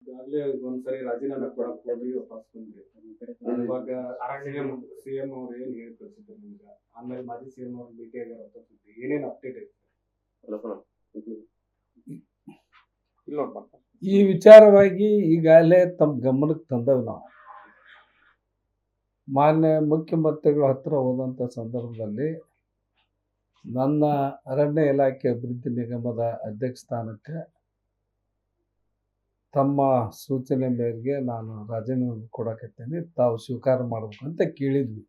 ಈಗಾಗಲೇ ಒಂದ್ಸರಿ ರಾಜೀನಾಮೆ ಕೊಡಕ್ ಹೋಗಿ ವಾಪಸ್ ಬಂದ್ರಿ. ಇವಾಗ ಸಿಎಂ ಅವ್ರು ಏನ್ ಹೇಳಿ ಕಳ್ಸಿದ್ರು ನಿಮ್ಗೆ, ಆಮೇಲೆ ಮಾಜಿ ಸಿಎಂ ಅವ್ರು ಭೇಟಿ ಆಗ್ಯಾರ ಅಂತ ಸುದ್ದಿ, ಏನೇನ್ ಅಪ್ಡೇಟ್ ಐತಿ? ಈ ವಿಚಾರವಾಗಿ ಈಗಾಗಲೇ ತಮ್ಮ ಗಮನಕ್ಕೆ ತಂದವು. ನಾವು ಮಾನ್ಯ ಮುಖ್ಯಮಂತ್ರಿಗಳ ಹತ್ರ ಹೋದಂಥ ಸಂದರ್ಭದಲ್ಲಿ ನನ್ನ ಅರಣ್ಯ ಇಲಾಖೆ ಅಭಿವೃದ್ಧಿ ನಿಗಮದ ಅಧ್ಯಕ್ಷ ಸ್ಥಾನಕ್ಕೆ ತಮ್ಮ ಸೂಚನೆ ಮೇರೆಗೆ ನಾನು ರಾಜೀನಾಮೆ ಕೊಡಕತ್ತೇನೆ, ತಾವು ಸ್ವೀಕಾರ ಮಾಡ್ಬೇಕು ಅಂತ ಕೇಳಿದ್ವಿ.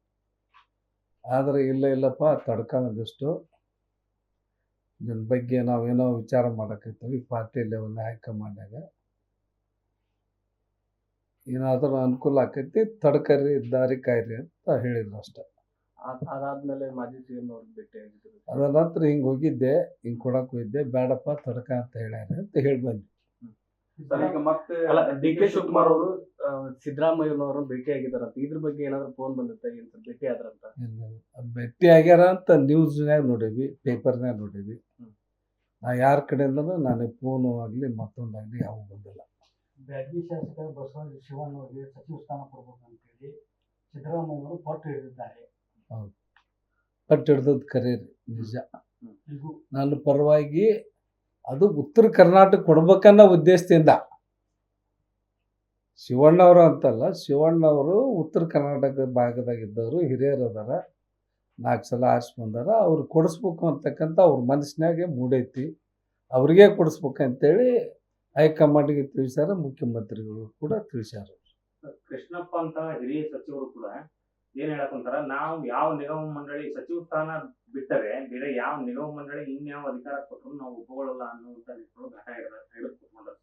ಆದರೆ ಇಲ್ಲಪ್ಪ ತಡ್ಕೊಂಡಿಷ್ಟು ನನ್ನ ಬಗ್ಗೆ ನಾವೇನೋ ವಿಚಾರ ಮಾಡಕತ್ತೀವಿ ಪಾರ್ಟಿ ಲೆವೆಲ್ ಹೈಕಮಾಂಡ್ನಾಗ, ಏನಾದರೂ ಅನುಕೂಲ ಆಕೈತಿ ತಡ್ಕರಿ ದಾರಿ ಕಾಯ್ರಿ ಅಂತ ಹೇಳಿದ್ರು ಅಷ್ಟೆ. ಅದಾದ್ಮೇಲೆ ಮಾಜಿ ಸಿಎಂ ಅವ್ರಿಗೆ ಭೇಟಿ ಆಗಿದ್ರು. ಅದ ನಂತರ ಹಿಂಗೆ ಹೋಗಿದ್ದೆ, ಹಿಂಗೆ ಕೊಡಕ್ಕೆ ಹೋಗಿದ್ದೆ, ಬೇಡಪ್ಪ ತಡ್ಕ ಅಂತ ಹೇಳ್ಯಾರ ಅಂತ ಹೇಳಿ ಬಂದ್ವಿ. ಮತ್ತೆ ಡಿ ಕೆ ಶಿವಕುಮಾರ್ ಅವರು ಸಿದ್ದರಾಮಯ್ಯನವ್ರನ್ನ ಭೇಟಿ ಆಗಿದಾರಂತ, ಇದ್ರ ಬಗ್ಗೆ ಏನಾದ್ರು ಫೋನ್ ಬಂದಿತ್ತ? ಭೇಟಿ ಆದ್ರಂತ? ಭೇಟಿ ಆಗ್ಯಾರ ಅಂತ ನ್ಯೂಸ್ನಾಗ ನೋಡೀವಿ, ಪೇಪರ್ನಾಗ ನೋಡೀವಿ. ನಾ ಯಾರ ಕಡೆಯಿಂದನೂ ನನಗೆ ಫೋನು ಆಗಲಿ ಮತ್ತೊಂದಾಗಲಿ ಯಾವ ಬಂದಿಲ್ಲ. ಬ್ಯಾಡಗಿ ಶಾಸಕ ಬಸವರಾಜ ಶಿವಣ್ಣವರಿಗೆ ಸಚಿವ ಸ್ಥಾನ ಕೊಡ್ಬೇಕಂತೇಳಿ ಸಿದ್ದರಾಮಯ್ಯವರು ಪಟ್ಟು ಹಿಡಿದಿದ್ದಾರೆ. ಹೌದು, ಪಟ್ಟು ಹಿಡ್ದದ್ದು ಖರೆ ರೀ, ನಿಜ. ನನ್ನ ಪರವಾಗಿ ಅದು ಉತ್ತರ ಕರ್ನಾಟಕ ಕೊಡ್ಬೇಕನ್ನೋ ಉದ್ದೇಶದಿಂದ, ಶಿವಣ್ಣವರು ಅಂತಲ್ಲ, ಶಿವಣ್ಣವರು ಉತ್ತರ ಕರ್ನಾಟಕ ಭಾಗದಾಗಿದ್ದವರು, ಹಿರಿಯರು ಅದಾರ, 4 ಸಲ ಆರಿಸಿ ಬಂದಾರ, ಅವ್ರು ಕೊಡಿಸ್ಬೇಕು ಅಂತಕ್ಕಂಥ ಅವ್ರ ಮನಸ್ಸಿನಾಗೆ ಮೂಡೈತಿ. ಅವ್ರಿಗೆ ಕೊಡಿಸ್ಬೇಕಂತೇಳಿ ಹೈಕಮಾಂಡ್ಗೆ ತಿಳಿಸ್ಯಾರ, ಮುಖ್ಯಮಂತ್ರಿಗಳು ಕೂಡ ತಿಳಿಸ್ಯಾರ. ಕೃಷ್ಣಪ್ಪ ಅಂತ ಹಿರಿಯ ಸಚಿವರು ಕೂಡ ಏನ್ ಹೇಳಕ್ಕಂತಾರ, ನಾವು ಯಾವ ನಿಗಮ ಮಂಡಳಿ ಸಚಿವ ಸ್ಥಾನ ಬಿಟ್ಟರೆ ಬೇರೆ ಯಾವ ನಿಗಮ ಮಂಡಳಿ ಇನ್ಯಾವ ಅಧಿಕಾರ ಕೊಟ್ಟರು ನಾವು ಒಪ್ಪಿಕೊಳ್ಳಲ್ಲ ಅನ್ನುವಂತ ಘಟ ಹಿಡಿದುಕೊಂಡ್ರ.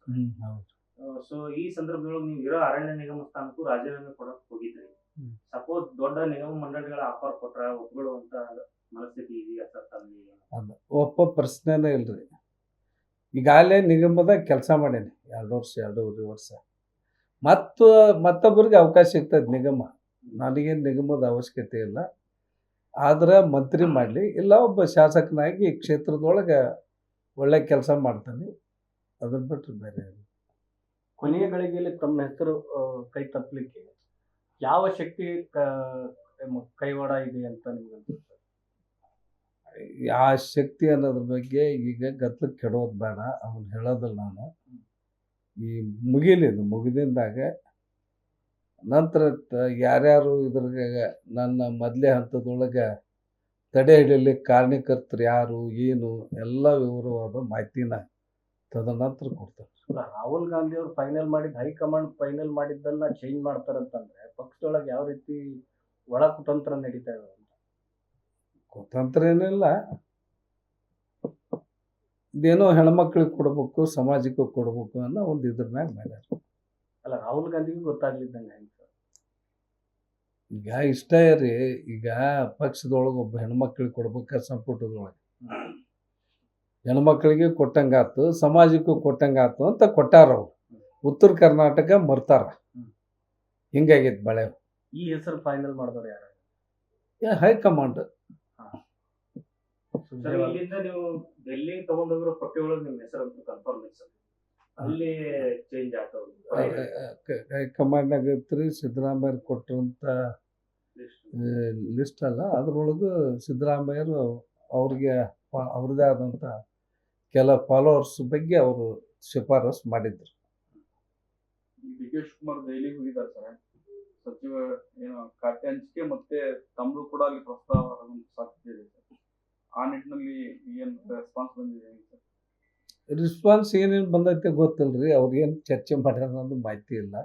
ಸೊ ಈ ಸಂದರ್ಭದೊಳಗೆ ನೀವು ಇರೋ ಅರಣ್ಯ ನಿಗಮ ಸ್ಥಾನಕ್ಕೂ ರಾಜೀನಾಮೆ ಕೊಡಕ್ ಹೋಗಿದ್ರಿ. ಸಪೋಸ್ ದೊಡ್ಡ ನಿಗಮ ಮಂಡಳಿಗಳ ಆಫರ್ ಕೊಟ್ರ ಒಪ್ಪಿಕೊಳ್ಳುವಂತ ಮನಸ್ಥಿತಿ ಇದೆಯಾ ಸರ್ ತಮ್ಮಲ್ಲಿ? ಅದು ಒಪ್ಪೋ ಪ್ರಶ್ನೆನೇ ಇಲ್ರಿ. ಈಗಾಗಲೇ ನಿಗಮದಾಗ ಕೆಲಸ ಮಾಡೇನಿ 2 ವರ್ಷ 2.5 ವರ್ಷ. ಮತ್ತೊಬ್ಬರಿಗೆ ಅವಕಾಶ ಸಿಗ್ತದೆ ನಿಗಮ, ನನಗೇನು ನಿಗಮದ ಅವಶ್ಯಕತೆ ಇಲ್ಲ. ಆದ್ರೆ ಮಂತ್ರಿ ಮಾಡಲಿ, ಇಲ್ಲ ಒಬ್ಬ ಶಾಸಕನಾಗಿ ಕ್ಷೇತ್ರದೊಳಗೆ ಒಳ್ಳೆ ಕೆಲಸ ಮಾಡ್ತಾನೆ, ಅದನ್ನ ಬಿಟ್ಟರೆ ಬೇರೆ. ಕೊನೆಯ ಗಳಿಗೆಯಲ್ಲಿ ತಮ್ಮ ಹೆಸರು ಕೈ ತಪ್ಪಲಿಕ್ಕೆ ಯಾವ ಶಕ್ತಿ ಕೈವಾಡ ಇದೆ ಅಂತ ನಿಮ್ಗೆ ಅನ್ಸುತ್ತೆ? ಆ ಶಕ್ತಿ ಅನ್ನೋದ್ರ ಬಗ್ಗೆ ಈಗ ಗತ್ಲಕ್ಕೆ ಕೆಡೋದು ಬೇಡ, ಅವನು ಹೇಳೋದಿಲ್ಲ. ನಾನು ಈ ಮುಗಿದಿಂದಾಗ ನಂತರ ಯಾರ್ಯಾರು ಇದ್ರಾಗ ನನ್ನ ಮೊದಲೇ ಹಂತದೊಳಗೆ ತಡೆ ಹಿಡಿಯಲಿಕ್ಕೆ ಕಾರಣಕರ್ತರು ಯಾರು ಏನು ಎಲ್ಲ ವಿವರವಾದ ಮಾಹಿತಿನ ತದನಂತರ ಕೊಡ್ತಾರೆ. ರಾಹುಲ್ ಗಾಂಧಿ ಅವರು ಫೈನಲ್ ಮಾಡಿದ, ಹೈಕಮಾಂಡ್ ಫೈನಲ್ ಮಾಡಿದ್ದನ್ನ ಚೇಂಜ್ ಮಾಡ್ತಾರಂತಂದ್ರೆ ಪಕ್ಷದೊಳಗೆ ಯಾವ ರೀತಿ ಒಳ ಕುತಂತ್ರ ನಡೀತಾ ಇದೆ? ಕುತಂತ್ರ ಏನಿಲ್ಲ, ಇದೇನೋ ಹೆಣ್ಮಕ್ಳಿಗೆ ಕೊಡ್ಬೇಕು, ಸಮಾಜಕ್ಕೆ ಕೊಡ್ಬೇಕು ಅನ್ನೋ ಒಂದು ಇದ್ರ ಮ್ಯಾಗ ಮಾಡ್ಯಾರ. ಅಲ್ಲ, ರಾಹುಲ್ ಗಾಂಧಿಗೂ ಗೊತ್ತಾಗ್ಲಿದ್ದಂಗೆ ಹೆಂಗೆ ಸರ್? ಈಗ ಇಷ್ಟ ರೀ, ಈಗ ಪಕ್ಷದೊಳಗೆ ಒಬ್ಬ ಹೆಣ್ಮಕ್ಳಿಗೆ ಕೊಡ್ಬೇಕ, ಸಂಪುಟದೊಳಗೆ ಹೆಣ್ಮಕ್ಳಿಗೆ ಕೊಟ್ಟಂಗಾತು, ಸಮಾಜಕ್ಕೂ ಕೊಟ್ಟಂಗಾತು ಅಂತ ಕೊಟ್ಟಾರ. ಅವ್ರು ಉತ್ತರ ಕರ್ನಾಟಕ ಮರ್ತಾರ, ಹಿಂಗಾಗೈತೆ ಬಳೆ. ಈ ಹೆಸರು ಫೈನಲ್ ಮಾಡಿದವ್ರು ಯಾರು? ಹೈಕಮಾಂಡ್. ಇಲ್ಲಿಂದ ನೀವು ಡೆಲ್ಲಿ ತಗೊಂಡೋಗಿರೋ ಪಟ್ಟಿ ಒಳಗೆ ನಿಮ್ಮ ಹೆಸರು ಕನ್ಫರ್ಮೇಶನ್ ಅಲ್ಲಿ ಚೇಂಜ್ ಆಗ್ತದೆ. ಹೈಕಮಾಂಡ್ನಾಗ ಇರ್ತೀರಿ, ಸಿದ್ದರಾಮಯ್ಯ ಕೊಟ್ಟಂತ ಲಿಸ್ಟ್ ಅಲ್ಲ, ಅದ್ರೊಳಗೆ ಸಿದ್ದರಾಮಯ್ಯರು ಅವ್ರಿಗೆ ಅವ್ರದ್ದೇ ಆದಂಥ ಕೆಲ ಫಾಲೋವರ್ಸ್ ಬಗ್ಗೆ ಅವರು ಶಿಫಾರಸ್ ಮಾಡಿದ್ರು. ಡಿ ಕೆ ಶಿವಕುಮಾರ್ ದೆಹಲಿಗೆ ಹೋಗಿದ್ದಾರೆ ಸರ್, ಸಚಿವ ಏನು ಖಾತೆ ಹಂಚಿಕೆ ಮತ್ತೆ ತಮ್ಮದು ಕೂಡ ಅಲ್ಲಿ ಪ್ರಸ್ತಾವ ಸಾಧ್ಯತೆ ಇದೆ ಸರ್. ಆ ನಿಟ್ಟಿನಲ್ಲಿ ಏನು ರೆಸ್ಪಾನ್ಸ್ ಬಂದಿದೆ ಸರ್? ರೆಸ್ಪಾನ್ಸ್ ಏನೇನು ಬಂದೈತೆ ಗೊತ್ತಿಲ್ಲರಿ, ಅವ್ರಿಗೇನು ಚರ್ಚೆ ಮಾಡ್ಯಾರ ಅನ್ನೋದು ಮಾಹಿತಿ ಇಲ್ಲ.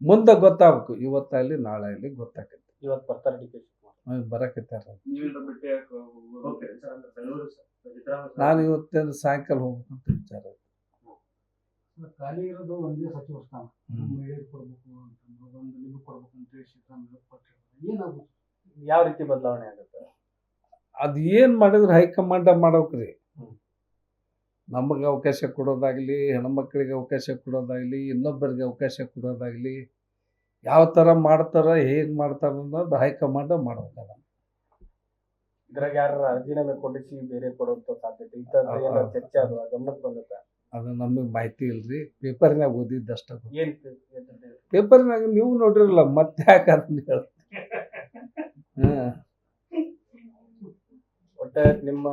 ಮುಂದೆ ಗೊತ್ತಾಗಬೇಕು, ಇವತ್ತಾಗಲಿ ನಾಳೆ ಆಗಲಿ ಗೊತ್ತಾಗತ್ತೆ. ಇವತ್ತು ಬರ್ತಾರೆ ಡಿ ಕೆ ಶಿವಕುಮಾರ್, ಬರಕತ್ತಾರ. ನೀವೇನು ಭೇಟಿ ನಾನು ಇವತ್ತೇನು ಸಾಯಂಕಾಲ ಹೋಗ್ಬೇಕಂತ ವಿಚಾರ. ಖಾಲಿ ಇರೋದು ಒಂದೇ ಸಚಿವ ಸ್ಥಾನ, ಮಹಿಳೆಗೆ ಕೊಡ್ಬೇಕು ಅಂತಂದ್ರೆ ಒಂದು ನಿಮಗೆ ಕೊಡ್ಬೇಕು ಅಂತ ಹೇಳಿ ಸಿದ್ದರಾಮಯ್ಯ ಪಟ್ಟು ಏನಾಗುತ್ತೆ? ಯಾವ ರೀತಿ ಬದಲಾವಣೆ ಆಗುತ್ತೆ? ಅದು ಏನು ಮಾಡಿದ್ರೆ ಹೈಕಮಾಂಡ ಮಾಡೋಕ್ರಿ. ನಮಗೆ ಅವಕಾಶ ಕೊಡೋದಾಗಲಿ, ಹೆಣ್ಮಕ್ಳಿಗೆ ಅವಕಾಶ ಕೊಡೋದಾಗಲಿ, ಇನ್ನೊಬ್ಬರಿಗೆ ಅವಕಾಶ ಕೊಡೋದಾಗಲಿ, ಯಾವ ಥರ ಮಾಡ್ತಾರೆ, ಹೇಗೆ ಮಾಡ್ತಾರೆ ಅನ್ನೋದು ಹೈಕಮಾಂಡ ಮಾಡ್ಬೇಕಲ್ಲ. ಇದ್ರಾಗ ಯಾರು ರಾಜೀನಾಮೆ ಕೊಡಿಸಿ ಬೇರೆ ಕೊಡುವಂತ ಸಾಧ್ಯತೆ ಇಂಥದ್ದು ಏನೋ ಚರ್ಚೆ ಅದು ಗಮನಕ್ಕೆ ಬಂದುತ್ತೆ? ಅದು ನಮಗೆ ಮಾಹಿತಿ ಇಲ್ರಿ, ಪೇಪರ್ನಾಗ ಓದಿದ್ದಷ್ಟ. ಏನ್ ಪೇಪರ್ನಾಗ ನೀವು ನೋಡಿರಲ್ಲ, ಮತ್ತೆ ಯಾಕೆ ಅದನ್ನ ಹೇಳ್ತೀರಿ? ಹಾಂ, ಒಟ್ಟ ನಿಮ್ಮ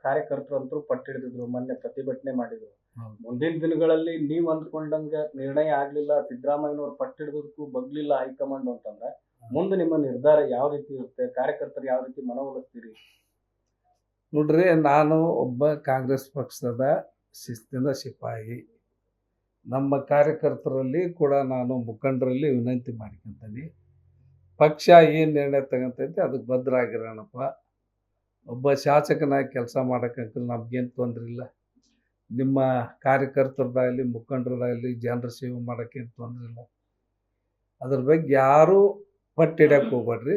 ಕಾರ್ಯಕರ್ತರು ಅಂತೂ ಪಟ್ಟು ಹಿಡಿದಿದ್ರು, ಮೊನ್ನೆ ಪ್ರತಿಭಟನೆ ಮಾಡಿದ್ರು. ಹೌದು. ಮುಂದಿನ ದಿನಗಳಲ್ಲಿ ನೀವ್ ಅಂದ್ಕೊಂಡಂಗ ನಿರ್ಣಯ ಆಗ್ಲಿಲ್ಲ, ಸಿದ್ದರಾಮಯ್ಯನವ್ರು ಪಟ್ಟು ಹಿಡಿದಕ್ಕೂ ಬಗ್ಲಿಲ್ಲ ಹೈಕಮಾಂಡ್ ಅಂತಂದ್ರೆ ಮುಂದೆ ನಿಮ್ಮ ನಿರ್ಧಾರ ಯಾವ ರೀತಿ ಇರುತ್ತೆ? ಕಾರ್ಯಕರ್ತರು ಯಾವ ರೀತಿ ಮನವೊಲಿಸ್ತೀರಿ? ನೋಡ್ರಿ, ನಾನು ಒಬ್ಬ ಕಾಂಗ್ರೆಸ್ ಪಕ್ಷದ ಶಿಸ್ತಿನ ಸಿಪಾಯಿ. ನಮ್ಮ ಕಾರ್ಯಕರ್ತರಲ್ಲಿ ಕೂಡ ನಾನು ಮುಖಂಡರಲ್ಲಿ ವಿನಂತಿ ಮಾಡ್ಕೊಂತೀನಿ, ಪಕ್ಷ ಏನು ನಿರ್ಣಯ ತಗೊಂತೈತಿ ಅದಕ್ಕೆ ಬದ್ಧ ಆಗಿರೋಣಪ್ಪ. ಒಬ್ಬ ಶಾಸಕನಾಗಿ ಕೆಲಸ ಮಾಡೋಕ್ಕಂತೂ ನಮ್ಗೇನು ತೊಂದರೆ ಇಲ್ಲ. ನಿಮ್ಮ ಕಾರ್ಯಕರ್ತರದಾಗಲಿ ಮುಖಂಡರದಾಗಲಿ ಜನರ ಸೇವೆ ಮಾಡೋಕ್ಕೇನು ತೊಂದರೆ ಇಲ್ಲ. ಅದ್ರ ಬಗ್ಗೆ ಯಾರೂ ಪಟ್ಟು ಹಿಡಿಯಕ್ಕೆ ಹೋಗ್ಬೇಡ್ರಿ.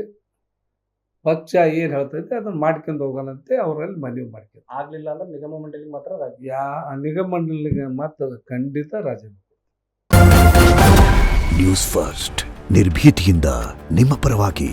ಪಕ್ಷ ಏನು ಹೇಳ್ತೈತೆ ಅದನ್ನು ಮಾಡ್ಕೊಂಡು ಹೋಗೋಣಂತೆ ಅವರಲ್ಲಿ ಮನವಿ ಮಾಡ್ಕೊಂಡು. ಆಗ್ಲಿಲ್ಲ ಅಂದ್ರೆ ನಿಗಮ ಮಂಡಳಿಗೆ ಮಾತ್ರ ರಾಜಿ. ನಿಗಮ ಮಂಡಳಿಗೆ ಮಾತ್ರ ಖಂಡಿತ ರಾಜೀನಾಮೆ. ನ್ಯೂಸ್ ಫಸ್ಟ್ ನಿರ್ಭೀತಿಯಿಂದ ನಿಮ್ಮ ಪರವಾಗಿ.